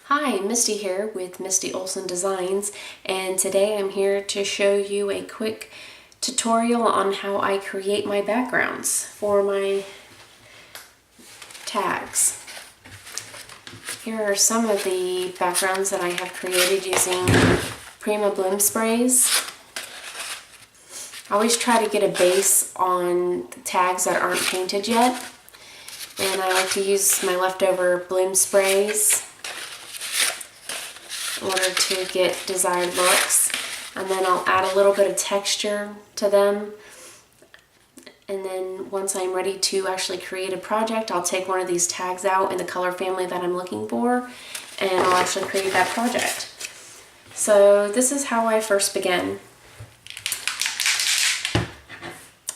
Hi, Misty here with Misty Olsen Designs, and today I'm here to show you a quick tutorial on how I create my backgrounds for my tags. Here are some of the backgrounds that I have created using Prima Bloom sprays. I always try to get a base on the tags that aren't painted yet, and I like to use my leftover bloom sprays in order to get desired looks, and then I'll add a little bit of texture to them, and then once I'm ready to actually create a project, I'll take one of these tags out in the color family that I'm looking for, and I'll actually create that project. So this is how I first begin.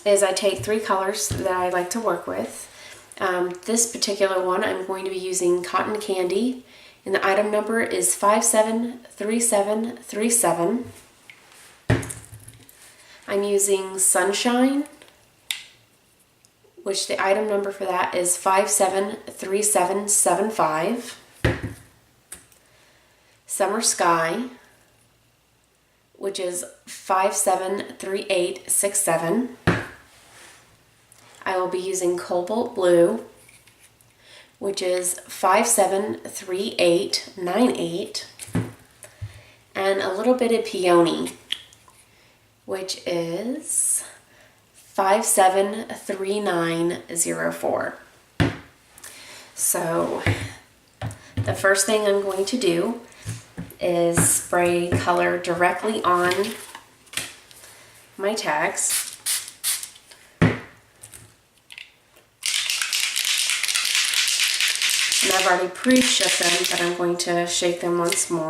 Is I take three colors that I like to work with. This particular one I'm going to be using Cotton Candy, and the item number is 573737. I'm using Sunshine, which the item number for that is 573775. Summer Sky, which is 573867. I will be using Cobalt Blue, which is 573898, and a little bit of Peony, which is 573904. So the first thing I'm going to do is spray color directly on my tags. And I've already pre-shook them, but I'm going to shake them once more.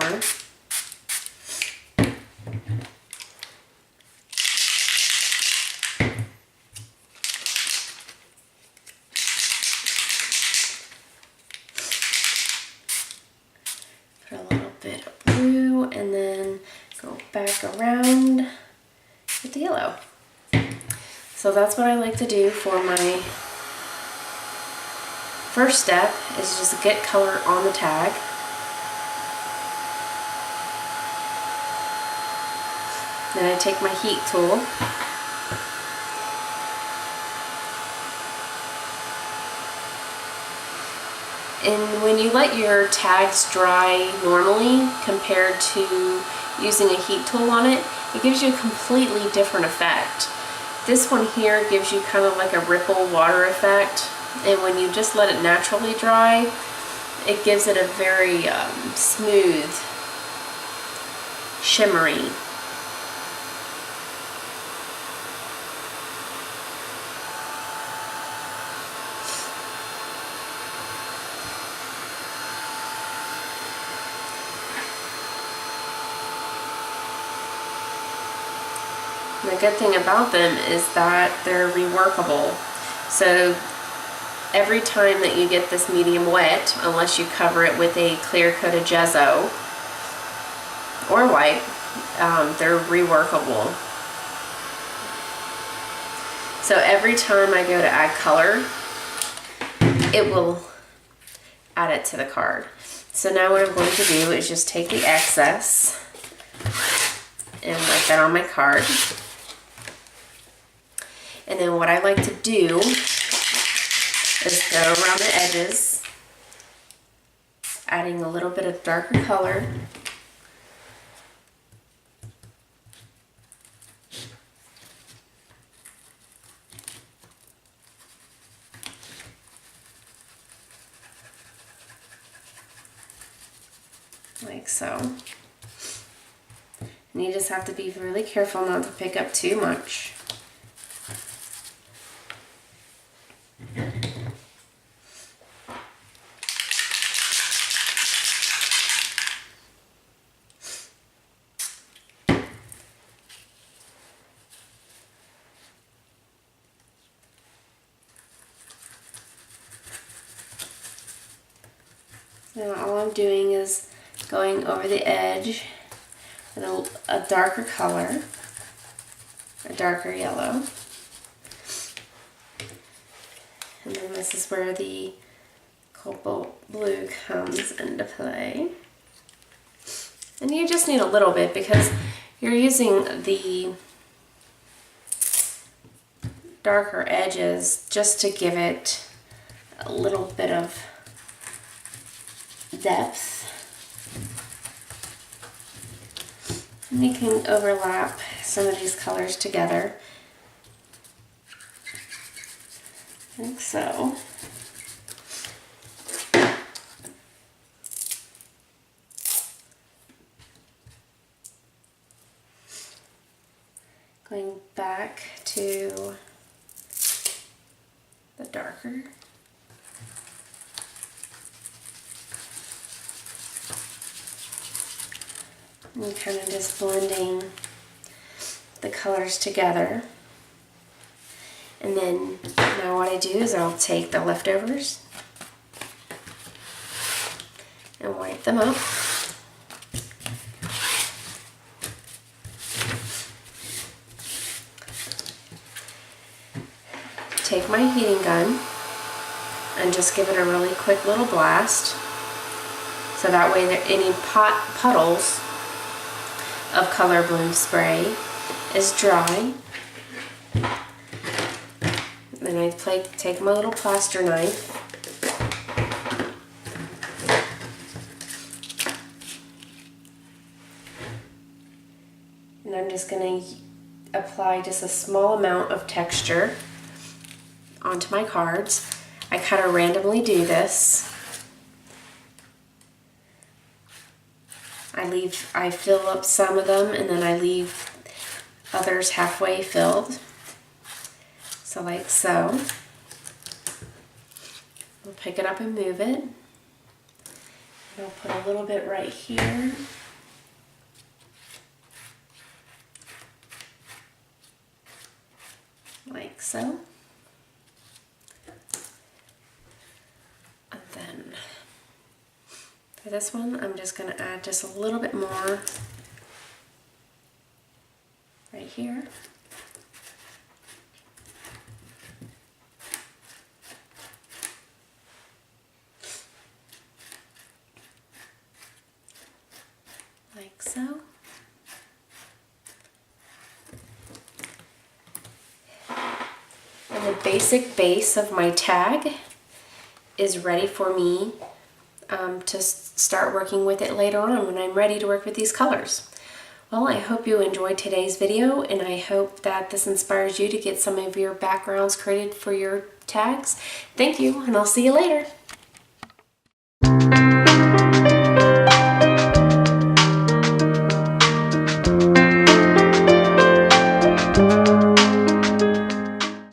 Put a little bit of blue and then go back around with the yellow. So that's what I like to do for my first step, is just get color on the tag. Then I take my heat tool and when you let your tags dry normally compared to using a heat tool on it, it gives you a completely different effect. This one here gives you kind of like a ripple water effect. And when you just let it naturally dry, it gives it a very smooth, shimmery. And the good thing about them is that they're reworkable. So every time that you get this medium wet, unless you cover it with a clear coat of gesso or white, they're reworkable. So every time I go to add color, it will add it to the card. So now what I'm going to do is just take the excess and write that on my card. And then what I like to do is go around the edges, adding a little bit of darker color. Like so. And you just have to be really careful not to pick up too much. Now all I'm doing is going over the edge with a darker color, a darker yellow. And then this is where the cobalt blue comes into play. And you just need a little bit because you're using the darker edges just to give it a little bit of depth. And you can overlap some of these colors together, like so. Going back to the darker. And kind of just blending the colors together. And then now what I do is I'll take the leftovers and wipe them up. Take my heating gun and just give it a really quick little blast, so that way that any puddles of color bloom spray is dry. Then I take my little plaster knife and I'm just going to apply just a small amount of texture onto my cards. I kind of randomly do this. I fill up some of them and then I leave others halfway filled. So like so. We'll pick it up and move it. And I'll put a little bit right here. Like so. And then for this one, I'm just going to add just a little bit more right here. Like so. And the basic base of my tag is ready for me to start working with it later on when I'm ready to work with these colors. Well, I hope you enjoyed today's video, and I hope that this inspires you to get some of your backgrounds created for your tags. Thank you, and I'll see you later.